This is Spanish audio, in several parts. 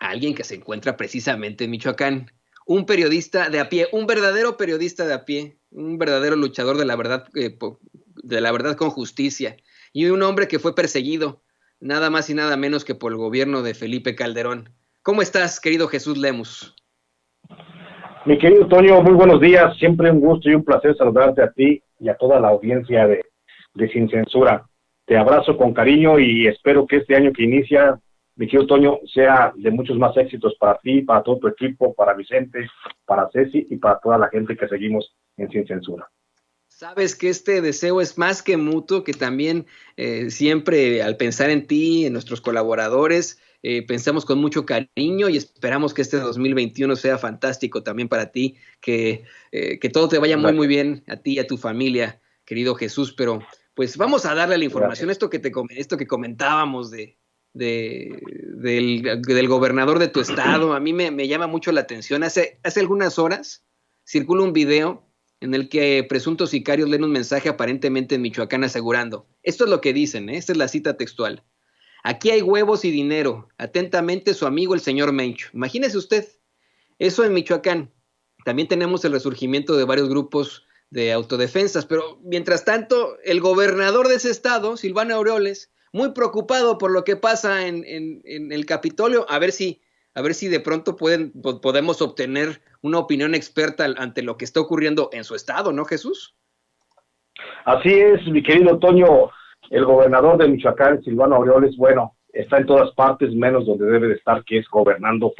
a alguien que se encuentra precisamente en Michoacán. Un periodista de a pie, un verdadero periodista de a pie, un verdadero luchador de la verdad con justicia, y un hombre que fue perseguido, nada más y nada menos que por el gobierno de Felipe Calderón. ¿Cómo estás, querido Jesús Lemus? Mi querido Toño, muy buenos días. Siempre un gusto y un placer saludarte a ti y a toda la audiencia de Sin Censura. Te abrazo con cariño y espero que este año que inicia, mi querido Toño, sea de muchos más éxitos para ti, para todo tu equipo, para Vicente, para Ceci y para toda la gente que seguimos en Sin Censura. Sabes que este deseo es más que mutuo, que también siempre al pensar en ti, en nuestros colaboradores, pensamos con mucho cariño y esperamos que este 2021 sea fantástico también para ti, que todo te vaya muy, muy Gracias. bien a ti y a tu familia, querido Jesús, pero pues vamos a darle la información, Gracias. esto que comentábamos del gobernador de tu estado. A mí me llama mucho la atención. Hace algunas horas circula un video en el que presuntos sicarios leen un mensaje aparentemente en Michoacán asegurando, esto es lo que dicen, esta es la cita textual: aquí hay huevos y dinero, atentamente su amigo el señor Mencho. Imagínese usted, eso en Michoacán. También tenemos el resurgimiento de varios grupos de autodefensas, pero mientras tanto, el gobernador de ese estado, Silvano Aureoles, muy preocupado por lo que pasa en el Capitolio, a ver si de pronto podemos obtener una opinión experta ante lo que está ocurriendo en su estado, ¿no, Jesús? Así es, mi querido Toño, el gobernador de Michoacán, Silvano Aureoles, bueno, está en todas partes menos donde debe de estar, que es gobernando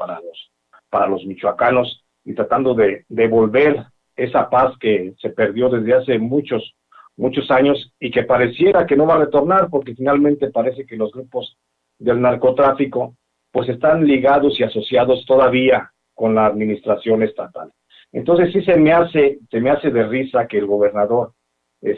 para los michoacanos y tratando de devolver esa paz que se perdió desde hace muchos, muchos años y que pareciera que no va a retornar porque finalmente parece que los grupos del narcotráfico pues están ligados y asociados todavía con la administración estatal. Entonces sí se me hace de risa que el gobernador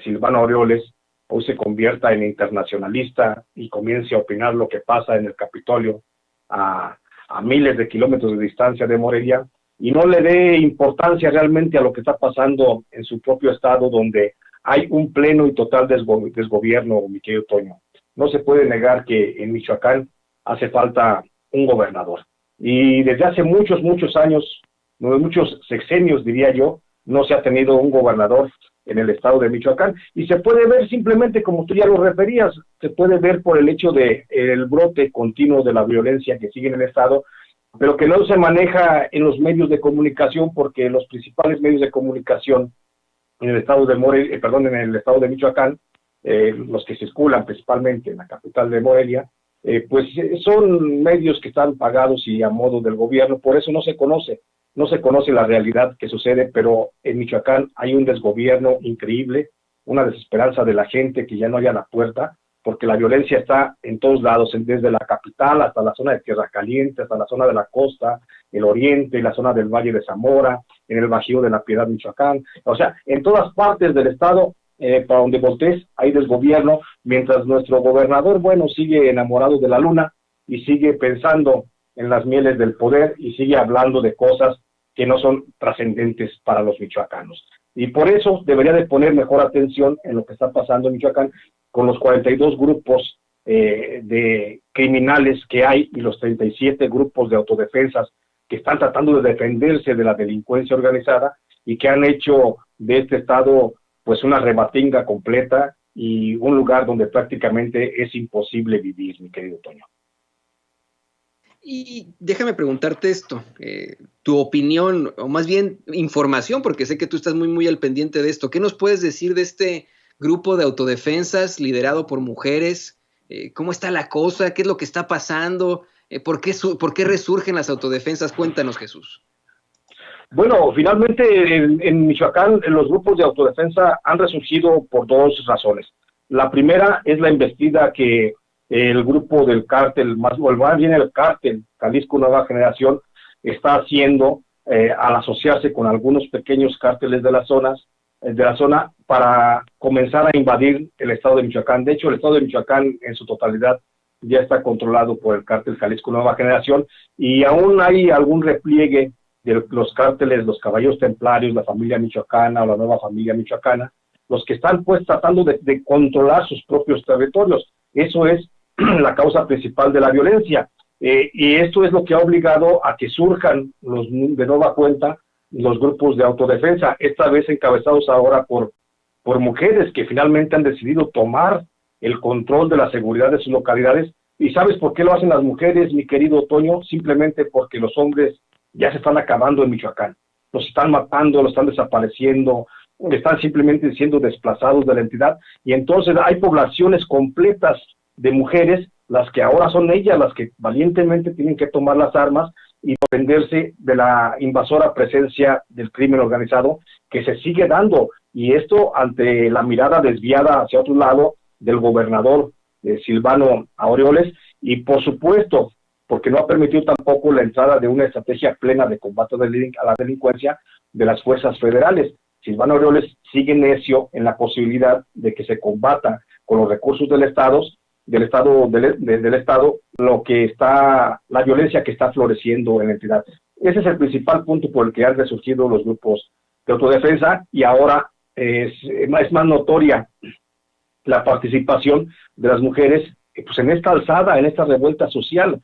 Silvano Aureoles hoy se convierta en internacionalista y comience a opinar lo que pasa en el Capitolio a miles de kilómetros de distancia de Morelia y no le dé importancia realmente a lo que está pasando en su propio estado, donde hay un pleno y total desgobierno, mi querido Toño. No se puede negar que en Michoacán hace falta un gobernador. Y desde hace muchos, muchos años, muchos sexenios, diría yo, no se ha tenido un gobernador en el estado de Michoacán. Y se puede ver simplemente, como tú ya lo referías, se puede ver por el hecho de el brote continuo de la violencia que sigue en el estado, pero que no se maneja en los medios de comunicación, porque los principales medios de comunicación en el estado de en el estado de Michoacán, los que circulan principalmente en la capital de Morelia, pues son medios que están pagados y a modo del gobierno, por eso no se conoce la realidad que sucede, pero en Michoacán hay un desgobierno increíble, una desesperanza de la gente que ya no haya la puerta, porque la violencia está en todos lados, desde la capital hasta la zona de Tierra Caliente, hasta la zona de la costa, el oriente, la zona del Valle de Zamora, en el Bajío de la Piedad, Michoacán, o sea, en todas partes del estado, para donde voltees, hay desgobierno, mientras nuestro gobernador, bueno, sigue enamorado de la luna y sigue pensando en las mieles del poder y sigue hablando de cosas que no son trascendentes para los michoacanos. Y por eso debería de poner mejor atención en lo que está pasando en Michoacán con los 42 grupos de criminales que hay y los 37 grupos de autodefensas que están tratando de defenderse de la delincuencia organizada y que han hecho de este estado pues una rebatinga completa y un lugar donde prácticamente es imposible vivir, mi querido Toño. Y déjame preguntarte esto, tu opinión, o más bien información, porque sé que tú estás muy, muy al pendiente de esto. ¿Qué nos puedes decir de este grupo de autodefensas liderado por mujeres? ¿Cómo está la cosa? ¿Qué es lo que está pasando? ¿Por qué resurgen las autodefensas? Cuéntanos, Jesús. Bueno, finalmente en Michoacán los grupos de autodefensa han resurgido por dos razones. La primera es la embestida que el grupo del cártel, más bien el cártel Jalisco Nueva Generación, está haciendo al asociarse con algunos pequeños cárteles de la zona para comenzar a invadir el estado de Michoacán. De hecho, el estado de Michoacán en su totalidad ya está controlado por el cártel Jalisco Nueva Generación y aún hay algún repliegue de los cárteles, los caballeros templarios, la familia michoacana o la nueva familia michoacana, los que están pues tratando de controlar sus propios territorios. Eso es la causa principal de la violencia. Y esto es lo que ha obligado a que surjan de nueva cuenta los grupos de autodefensa, esta vez encabezados ahora por mujeres que finalmente han decidido tomar el control de la seguridad de sus localidades. ¿Y sabes por qué lo hacen las mujeres, mi querido Toño? Simplemente porque los hombres ya se están acabando en Michoacán. Los están matando, los están desapareciendo, están simplemente siendo desplazados de la entidad. Y entonces hay poblaciones completas de mujeres, las que ahora son ellas las que valientemente tienen que tomar las armas y defenderse de la invasora presencia del crimen organizado que se sigue dando. Y esto ante la mirada desviada hacia otro lado del gobernador Silvano Aureoles, y por supuesto, porque no ha permitido tampoco la entrada de una estrategia plena de combate a la delincuencia de las fuerzas federales. Silvano Aureoles sigue necio en la posibilidad de que se combata con los recursos del Estado la violencia que está floreciendo en la entidad. Ese es el principal punto por el que han resurgido los grupos de autodefensa, y ahora es más notoria la participación de las mujeres pues en esta alzada, en esta revuelta social,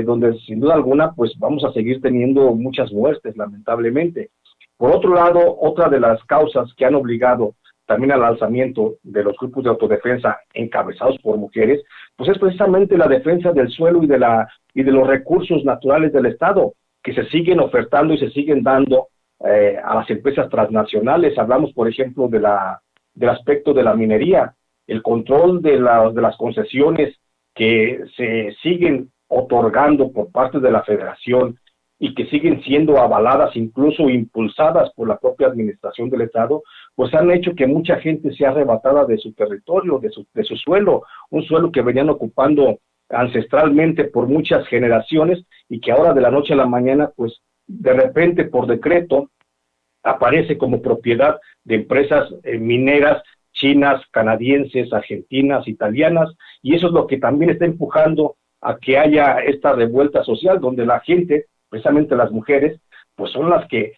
donde sin duda alguna pues vamos a seguir teniendo muchas muertes, lamentablemente. Por otro lado, otra de las causas que han obligado también al alzamiento de los grupos de autodefensa encabezados por mujeres, pues es precisamente la defensa del suelo y de los recursos naturales del Estado, que se siguen ofertando y se siguen dando a las empresas transnacionales. Hablamos, por ejemplo, del aspecto de la minería, el control de las concesiones que se siguen otorgando por parte de la Federación y que siguen siendo avaladas, incluso impulsadas por la propia administración del Estado, pues han hecho que mucha gente sea arrebatada de su territorio, de su suelo, un suelo que venían ocupando ancestralmente por muchas generaciones y que ahora de la noche a la mañana, pues de repente por decreto aparece como propiedad de empresas mineras chinas, canadienses, argentinas, italianas, y eso es lo que también está empujando a que haya esta revuelta social, donde la gente, precisamente las mujeres, pues son las que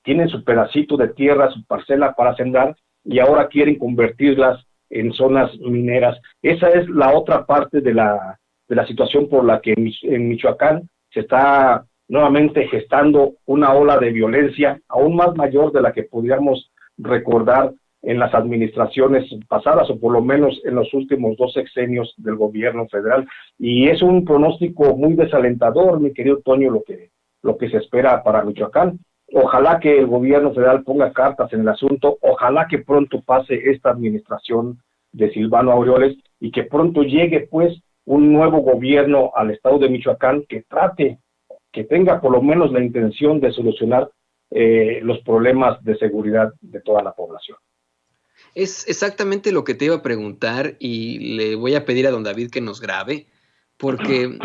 tienen su pedacito de tierra, su parcela para sembrar, y ahora quieren convertirlas en zonas mineras. Esa es la otra parte de la situación por la que en Michoacán se está nuevamente gestando una ola de violencia aún más mayor de la que podríamos recordar en las administraciones pasadas, o por lo menos en los últimos 2 sexenios del gobierno federal. Y es un pronóstico muy desalentador, mi querido Toño, lo que se espera para Michoacán. Ojalá que el gobierno federal ponga cartas en el asunto, ojalá que pronto pase esta administración de Silvano Aureoles y que pronto llegue pues un nuevo gobierno al estado de Michoacán que tenga por lo menos la intención de solucionar los problemas de seguridad de toda la población. Es exactamente lo que te iba a preguntar, y le voy a pedir a don David que nos grabe, porque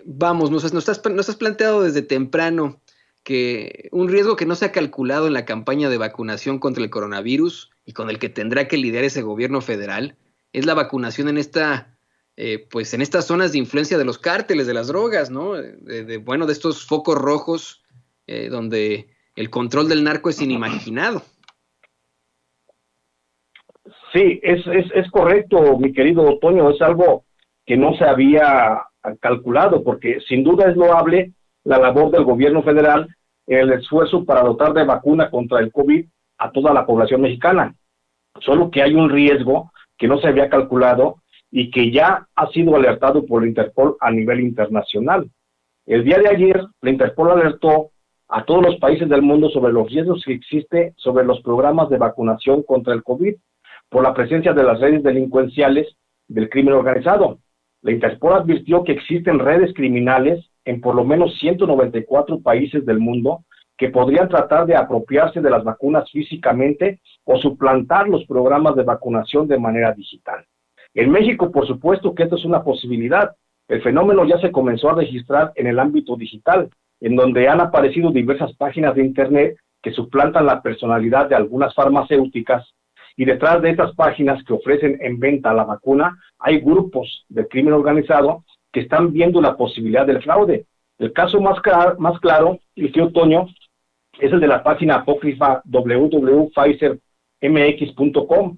vamos, nos has planteado desde temprano que un riesgo que no se ha calculado en la campaña de vacunación contra el coronavirus y con el que tendrá que lidiar ese gobierno federal es la vacunación en pues en estas zonas de influencia de los cárteles de las drogas, ¿no? De estos focos rojos donde el control del narco es inimaginado. Sí, es correcto, mi querido Otoño, es algo que no se había calculado, porque sin duda es loable la labor del gobierno federal en el esfuerzo para dotar de vacuna contra el COVID a toda la población mexicana. Solo que hay un riesgo que no se había calculado y que ya ha sido alertado por la Interpol a nivel internacional. El día de ayer, la Interpol alertó a todos los países del mundo sobre los riesgos que existe sobre los programas de vacunación contra el COVID por la presencia de las redes delincuenciales del crimen organizado. La Interpol advirtió que existen redes criminales en por lo menos 194 países del mundo que podrían tratar de apropiarse de las vacunas físicamente o suplantar los programas de vacunación de manera digital. En México, por supuesto que esto es una posibilidad. El fenómeno ya se comenzó a registrar en el ámbito digital, en donde han aparecido diversas páginas de Internet que suplantan la personalidad de algunas farmacéuticas, y detrás de estas páginas que ofrecen en venta la vacuna hay grupos de crimen organizado que están viendo la posibilidad del fraude. El caso más claro, el tío Toño, es el de la página apócrifa www.pfizermx.com,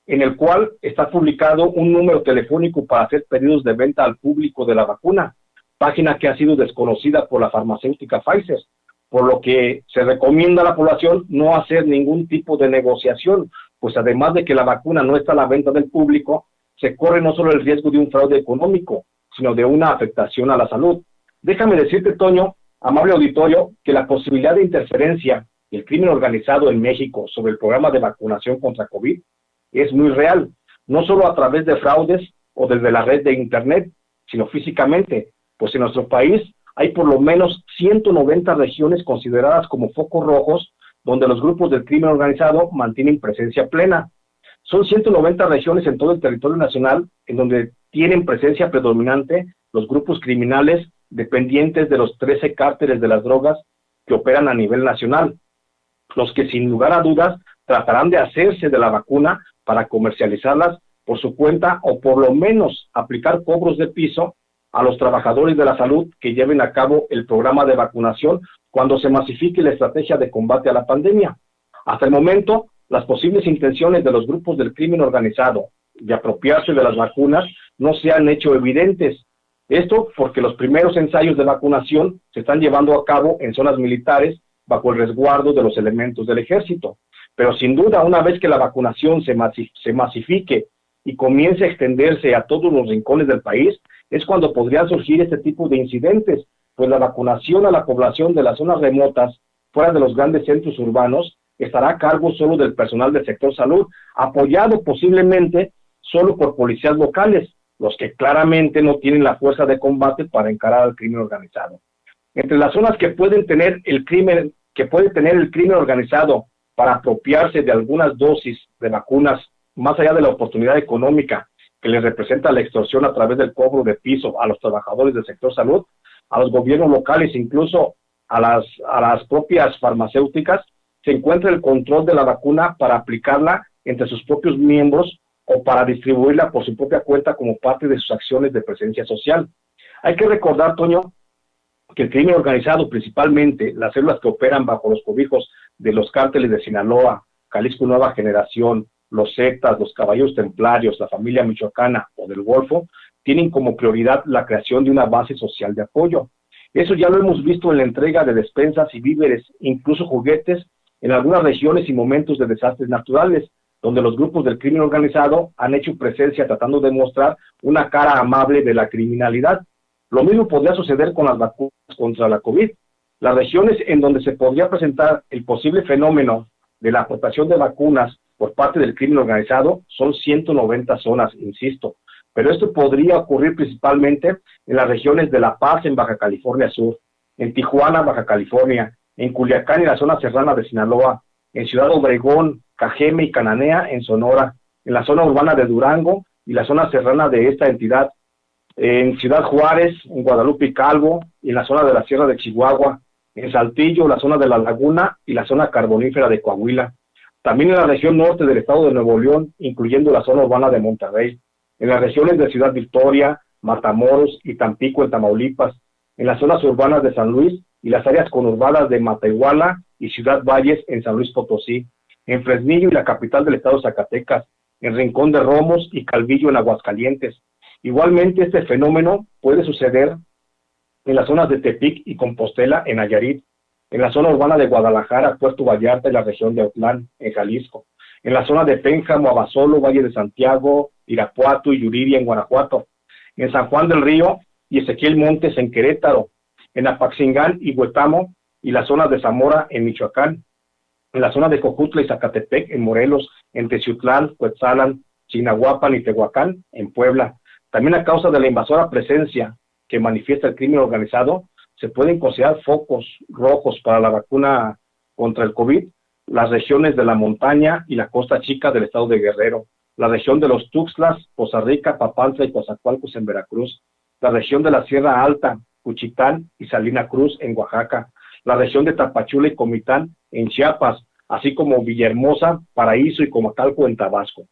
en el cual está publicado un número telefónico para hacer pedidos de venta al público de la vacuna. página que ha sido desconocida por la farmacéutica Pfizer, por lo que se recomienda a la población no hacer ningún tipo de negociación, pues además de que la vacuna no está a la venta del público, se corre no solo el riesgo de un fraude económico, sino de una afectación a la salud. Déjame decirte, Toño, amable auditorio, que la posibilidad de interferencia del crimen organizado en México sobre el programa de vacunación contra COVID es muy real, no solo a través de fraudes o desde la red de Internet, sino físicamente, pues en nuestro país hay por lo menos 190 regiones consideradas como focos rojos donde los grupos del crimen organizado mantienen presencia plena. Son 190 regiones en todo el territorio nacional en donde tienen presencia predominante los grupos criminales dependientes de los 13 cárteles de las drogas que operan a nivel nacional, los que sin lugar a dudas tratarán de hacerse de la vacuna para comercializarlas por su cuenta o por lo menos aplicar cobros de piso a los trabajadores de la salud que lleven a cabo el programa de vacunación cuando se masifique la estrategia de combate a la pandemia. Hasta el momento, las posibles intenciones de los grupos del crimen organizado de apropiarse de las vacunas no se han hecho evidentes. Esto porque los primeros ensayos de vacunación se están llevando a cabo en zonas militares bajo el resguardo de los elementos del ejército. Pero sin duda, una vez que la vacunación se masifique y comience a extenderse a todos los rincones del país, es cuando podrían surgir este tipo de incidentes, pues la vacunación a la población de las zonas remotas, fuera de los grandes centros urbanos, estará a cargo solo del personal del sector salud, apoyado posiblemente solo por policías locales, los que claramente no tienen la fuerza de combate para encarar al crimen organizado. Entre las zonas que puede tener el crimen organizado para apropiarse de algunas dosis de vacunas, más allá de la oportunidad económica que les representa la extorsión a través del cobro de piso a los trabajadores del sector salud, a los gobiernos locales, incluso a las propias farmacéuticas, se encuentra el control de la vacuna para aplicarla entre sus propios miembros o para distribuirla por su propia cuenta como parte de sus acciones de presencia social. Hay que recordar, Toño, que el crimen organizado, principalmente las células que operan bajo los cobijos de los cárteles de Sinaloa, Jalisco Nueva Generación, los Zetas, los Caballeros Templarios, la familia michoacana o del Golfo, tienen como prioridad la creación de una base social de apoyo. Eso ya lo hemos visto en la entrega de despensas y víveres, incluso juguetes, en algunas regiones y momentos de desastres naturales, donde los grupos del crimen organizado han hecho presencia tratando de mostrar una cara amable de la criminalidad. Lo mismo podría suceder con las vacunas contra la COVID. Las regiones en donde se podría presentar el posible fenómeno de la aportación de vacunas por parte del crimen organizado son 190 zonas, insisto, pero esto podría ocurrir principalmente en las regiones de La Paz, en Baja California Sur, en Tijuana, Baja California, en Culiacán y la zona serrana de Sinaloa, en Ciudad Obregón, Cajeme y Cananea, en Sonora, en la zona urbana de Durango y la zona serrana de esta entidad, en Ciudad Juárez, en Guadalupe y Calvo, y en la zona de la Sierra de Chihuahua, en Saltillo, la zona de La Laguna y la zona carbonífera de Coahuila. También en la región norte del estado de Nuevo León, incluyendo la zona urbana de Monterrey, en las regiones de Ciudad Victoria, Matamoros y Tampico en Tamaulipas, en las zonas urbanas de San Luis y las áreas conurbadas de Matehuala y Ciudad Valles en San Luis Potosí, en Fresnillo y la capital del estado Zacatecas, en Rincón de Romos y Calvillo en Aguascalientes. Igualmente, este fenómeno puede suceder en las zonas de Tepic y Compostela en Nayarit, en la zona urbana de Guadalajara, Puerto Vallarta y la región de Autlán, en Jalisco, en la zona de Pénjamo, Abasolo, Valle de Santiago, Irapuato y Yuriria en Guanajuato, en San Juan del Río y Ezequiel Montes en Querétaro, en Apaxingán y Huetamo y la zona de Zamora en Michoacán, en la zona de Cojutla y Zacatepec en Morelos, en Teciutlán, Cuetzalan, Chignahuapan y Tehuacán en Puebla. También a causa de la invasora presencia que manifiesta el crimen organizado, se pueden considerar focos rojos para la vacuna contra el COVID, las regiones de la montaña y la costa chica del estado de Guerrero, la región de los Tuxtlas, Poza Rica, Papantla y Coatzacoalcos en Veracruz, la región de la Sierra Alta, Cuchitán y Salina Cruz en Oaxaca, la región de Tapachula y Comitán en Chiapas, así como Villahermosa, Paraíso y Comacalco en Tabasco.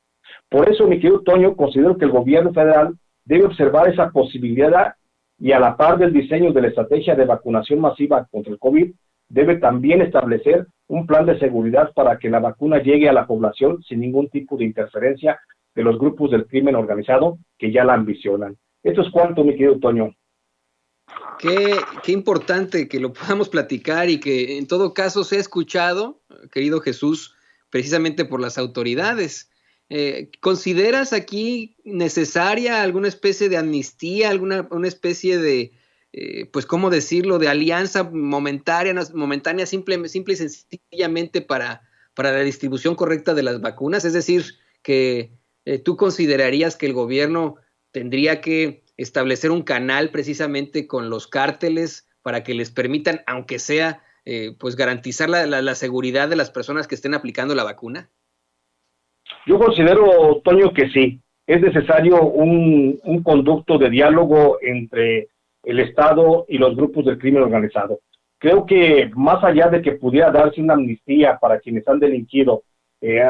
Por eso, mi querido Toño, considero que el gobierno federal debe observar esa posibilidad y a la par del diseño de la estrategia de vacunación masiva contra el COVID, debe también establecer un plan de seguridad para que la vacuna llegue a la población sin ningún tipo de interferencia de los grupos del crimen organizado que ya la ambicionan. Esto es cuanto, mi querido Toño. Qué importante que lo podamos platicar y que en todo caso sea escuchado, querido Jesús, precisamente por las autoridades. ¿Consideras aquí necesaria alguna especie de amnistía, una especie de, pues, ¿cómo decirlo?, de alianza momentánea simple y sencillamente para la distribución correcta de las vacunas? Es decir, que tú considerarías que el gobierno tendría que establecer un canal precisamente con los cárteles para que les permitan, aunque sea, pues garantizar la seguridad de las personas que estén aplicando la vacuna. Yo considero, Toño, que sí, es necesario un conducto de diálogo entre el Estado y los grupos del crimen organizado. Creo que más allá de que pudiera darse una amnistía para quienes han delinquido,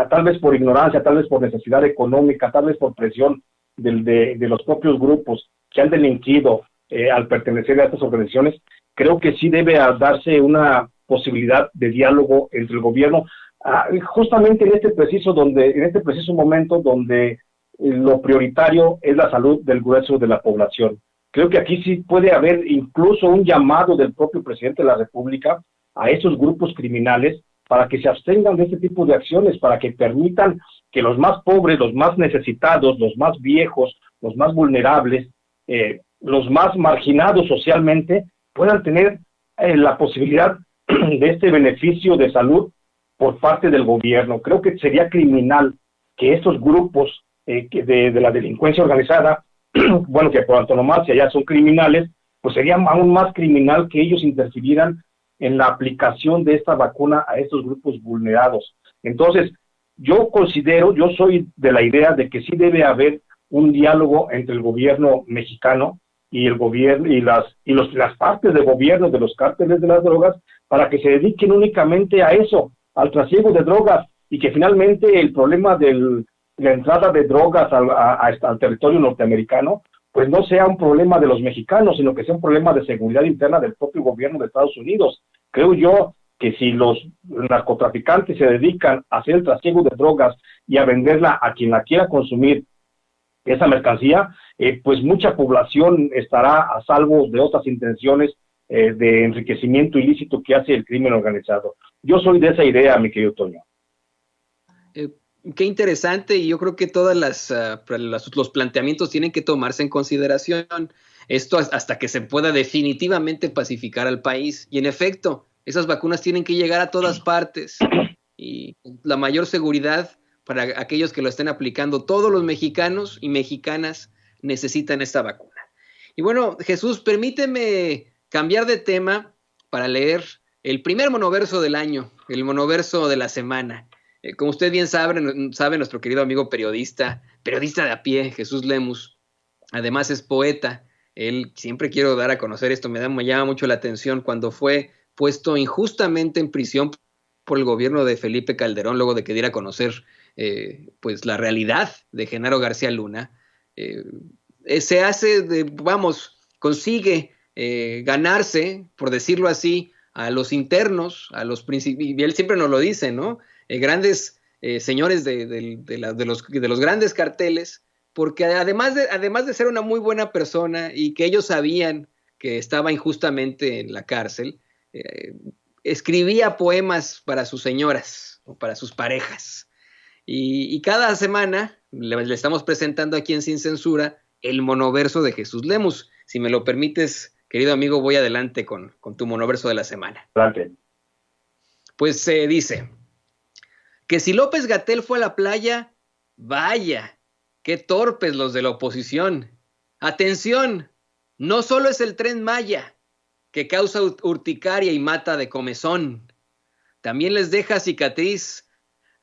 tal vez por ignorancia, tal vez por necesidad económica, tal vez por presión de los propios grupos que han delinquido al pertenecer a estas organizaciones, creo que sí debe darse una posibilidad de diálogo entre el gobierno, justamente en este preciso momento donde lo prioritario es la salud del grueso de la población. Creo que aquí sí puede haber incluso un llamado del propio presidente de la República a esos grupos criminales para que se abstengan de este tipo de acciones, para que permitan que los más pobres, los más necesitados, los más viejos, los más vulnerables, los más marginados socialmente, puedan tener la posibilidad de este beneficio de salud por parte del gobierno. Creo que sería criminal que estos grupos de la delincuencia organizada, bueno, que por antonomasia ya son criminales, pues sería aún más criminal que ellos interfirieran en la aplicación de esta vacuna a estos grupos vulnerados. Entonces, yo soy de la idea de que sí debe haber un diálogo entre el gobierno mexicano y el gobierno y las partes de gobierno de los cárteles de las drogas, para que se dediquen únicamente a eso, al trasiego de drogas, y que finalmente el problema de la entrada de drogas al territorio norteamericano pues no sea un problema de los mexicanos, sino que sea un problema de seguridad interna del propio gobierno de Estados Unidos. Creo yo que si los narcotraficantes se dedican a hacer el trasiego de drogas y a venderla a quien la quiera consumir, esa mercancía, pues mucha población estará a salvo de otras intenciones de enriquecimiento ilícito que hace el crimen organizado. Yo soy de esa idea, mi querido Toño. Qué interesante, y yo creo que todas los planteamientos tienen que tomarse en consideración. Esto hasta que se pueda definitivamente pacificar al país. Y en efecto, esas vacunas tienen que llegar a todas partes. Y la mayor seguridad para aquellos que lo estén aplicando. Todos los mexicanos y mexicanas necesitan esta vacuna. Y bueno, Jesús, permíteme cambiar de tema para leer el primer monoverso del año, el monoverso de la semana. Como usted bien sabe, nuestro querido amigo periodista de a pie, Jesús Lemus, además es poeta. Él, siempre quiero dar a conocer esto, me llama mucho la atención, cuando fue puesto injustamente en prisión por el gobierno de Felipe Calderón, luego de que diera a conocer pues la realidad de Genaro García Luna, consigue ganarse, por decirlo así, a los internos, y él siempre nos lo dice, ¿no? Grandes señores de los grandes carteles, porque además de ser una muy buena persona y que ellos sabían que estaba injustamente en la cárcel, escribía poemas para sus señoras o para sus parejas. Y cada semana le estamos presentando aquí en Sin Censura el monoverso de Jesús Lemus. Si me lo permites, querido amigo, voy adelante con tu monoverso de la semana. Adelante. Pues dice: que si López-Gatell fue a la playa, vaya, qué torpes los de la oposición. Atención, no solo es el Tren Maya, que causa urticaria y mata de comezón, también les deja cicatriz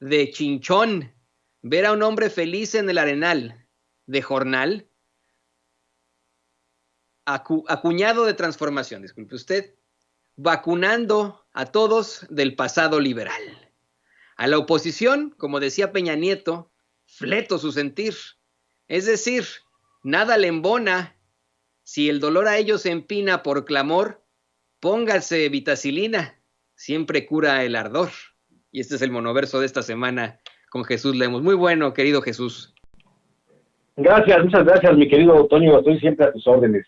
de chinchón ver a un hombre feliz en el Arenal, de jornal, acuñado de transformación, disculpe usted, vacunando a todos del pasado liberal. A la oposición, como decía Peña Nieto, fleto su sentir. Es decir, nada le embona. Si el dolor a ellos se empina por clamor, póngase vitacilina, siempre cura el ardor. Y este es el monoverso de esta semana con Jesús Lemus. Muy bueno, querido Jesús. Gracias, muchas gracias, mi querido Toño. Estoy siempre a tus órdenes.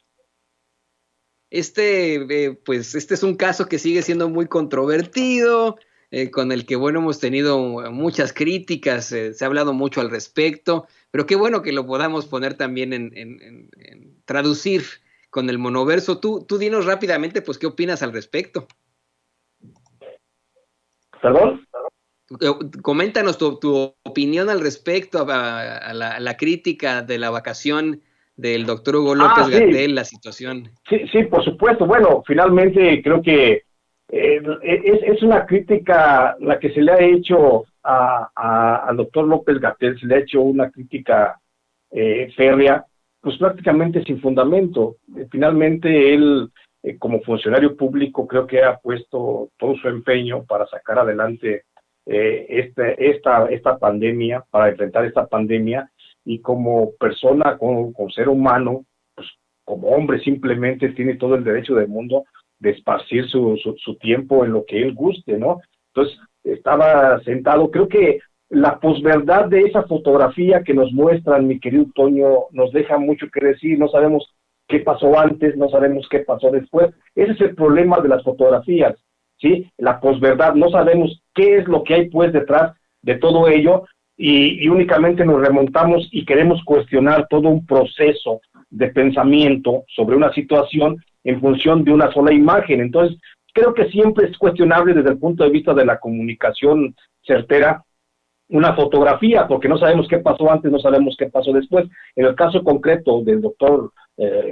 pues este es un caso que sigue siendo muy controvertido, con el que, bueno, hemos tenido muchas críticas, se ha hablado mucho al respecto, pero qué bueno que lo podamos poner también en traducir con el monoverso. Tú dinos rápidamente, pues, ¿qué opinas al respecto? ¿Perdón? Coméntanos tu opinión al respecto a la crítica de la vacación del doctor Hugo López Sí, Gatell, la situación. sí, por supuesto. Bueno, finalmente creo que es una crítica la que se le ha hecho al doctor López Gatell, se le ha hecho una crítica férrea, pues prácticamente sin fundamento. Finalmente él, como funcionario público, creo que ha puesto todo su empeño para sacar adelante esta pandemia, para enfrentar esta pandemia, y como persona, como ser humano, pues como hombre simplemente tiene todo el derecho del mundo de esparcir su tiempo en lo que él guste, ¿no? Entonces, estaba sentado, creo que la posverdad de esa fotografía que nos muestran, mi querido Toño, nos deja mucho que decir. No sabemos qué pasó antes, no sabemos qué pasó después. Ese es el problema de las fotografías, ¿sí? La posverdad, no sabemos qué es lo que hay pues detrás de todo ello, y únicamente nos remontamos y queremos cuestionar todo un proceso de pensamiento sobre una situación en función de una sola imagen. Entonces, creo que siempre es cuestionable desde el punto de vista de la comunicación certera una fotografía, porque no sabemos qué pasó antes, no sabemos qué pasó después. En el caso concreto del doctor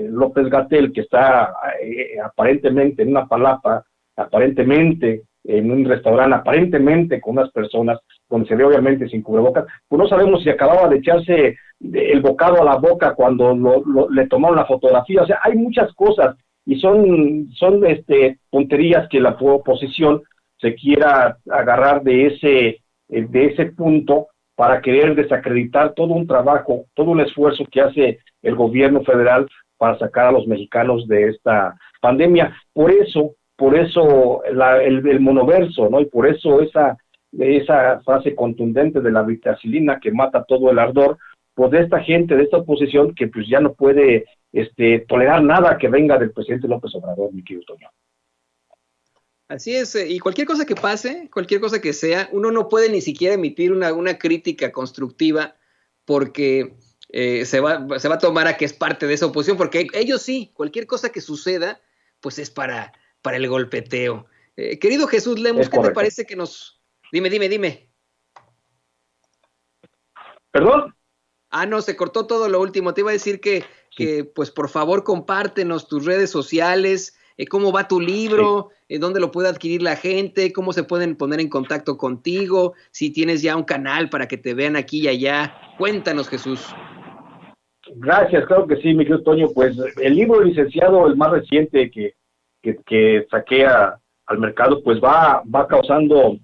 López Gatell, que está aparentemente en una palapa, aparentemente en un restaurante, aparentemente con unas personas, donde se ve obviamente sin cubrebocas, pues no sabemos si acababa de echarse el bocado a la boca cuando le tomaron la fotografía. O sea, hay muchas cosas, y son tonterías que la oposición se quiera agarrar de ese punto para querer desacreditar todo un trabajo, todo un esfuerzo que hace el gobierno federal para sacar a los mexicanos de esta pandemia. Por eso el monoverso, ¿no? Y por eso esa frase contundente de la vitacilina que mata todo el ardor, pues de esta gente, de esta oposición, que pues ya no puede tolerar nada que venga del presidente López Obrador, mi querido Toño. Así es, y cualquier cosa que pase, cualquier cosa que sea, uno no puede ni siquiera emitir una crítica constructiva, porque se va a tomar a que es parte de esa oposición, porque ellos sí, cualquier cosa que suceda, pues es para el golpeteo. Querido Jesús Lemus, ¿qué te parece que nos... Dime. ¿Perdón? No, se cortó todo lo último. Te iba a decir que pues por favor compártenos tus redes sociales, cómo va tu libro, dónde lo puede adquirir la gente, cómo se pueden poner en contacto contigo, si tienes ya un canal para que te vean aquí y allá. Cuéntanos, Jesús. Gracias, claro que sí, mi querido Toño. Pues el libro licenciado, el más reciente que saqué al mercado, pues va causando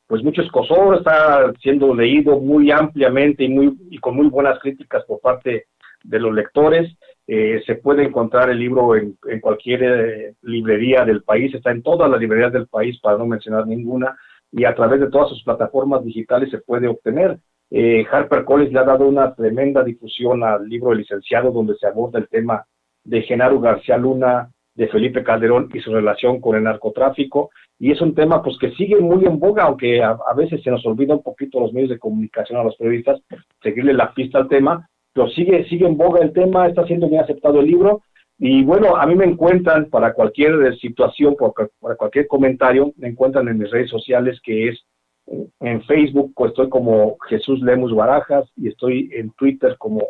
pues mucho escosor, está siendo leído muy ampliamente y con muy buenas críticas por parte de los lectores. Se puede encontrar el libro en cualquier librería del país, está en todas las librerías del país, para no mencionar ninguna, y a través de todas sus plataformas digitales se puede obtener. HarperCollins le ha dado una tremenda difusión al libro licenciado, donde se aborda el tema de Genaro García Luna, de Felipe Calderón y su relación con el narcotráfico, y es un tema pues que sigue muy en boga, aunque a veces se nos olvida un poquito a los medios de comunicación, a los periodistas, seguirle la pista al tema, pero sigue en boga el tema, está siendo bien aceptado el libro. Y bueno, a mí me encuentran para cualquier situación, para cualquier comentario, me encuentran en mis redes sociales, que es en Facebook, pues estoy como Jesús Lemus Barajas, y estoy en Twitter como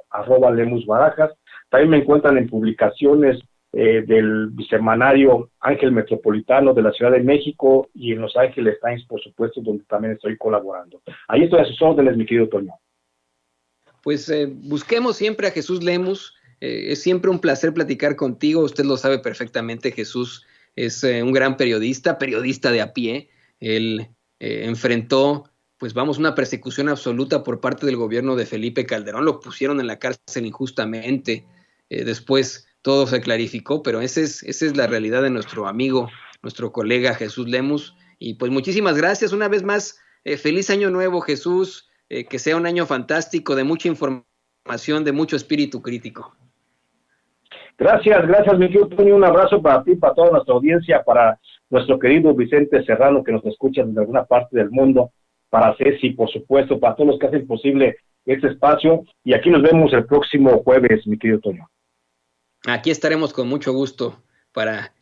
@Lemus Barajas. También me encuentran en publicaciones del bisemanario Ángel Metropolitano de la Ciudad de México, y en Los Ángeles Times, por supuesto, donde también estoy colaborando. Ahí estoy a sus órdenes, mi querido Toño. Pues busquemos siempre a Jesús Lemus. Es siempre un placer platicar contigo. Usted lo sabe perfectamente, Jesús es un gran periodista de a pie. Él enfrentó, pues vamos, una persecución absoluta por parte del gobierno de Felipe Calderón. Lo pusieron en la cárcel injustamente. Después todo se clarificó, pero esa es la realidad de nuestro amigo, nuestro colega Jesús Lemus. Y pues muchísimas gracias una vez más. Feliz año nuevo, Jesús. Que sea un año fantástico, de mucha información, de mucho espíritu crítico. Gracias, mi querido Toño. Un abrazo para ti, para toda nuestra audiencia, para nuestro querido Vicente Serrano, que nos escucha desde alguna parte del mundo, para Ceci, por supuesto, para todos los que hacen posible este espacio. Y aquí nos vemos el próximo jueves, mi querido Toño. Aquí estaremos con mucho gusto para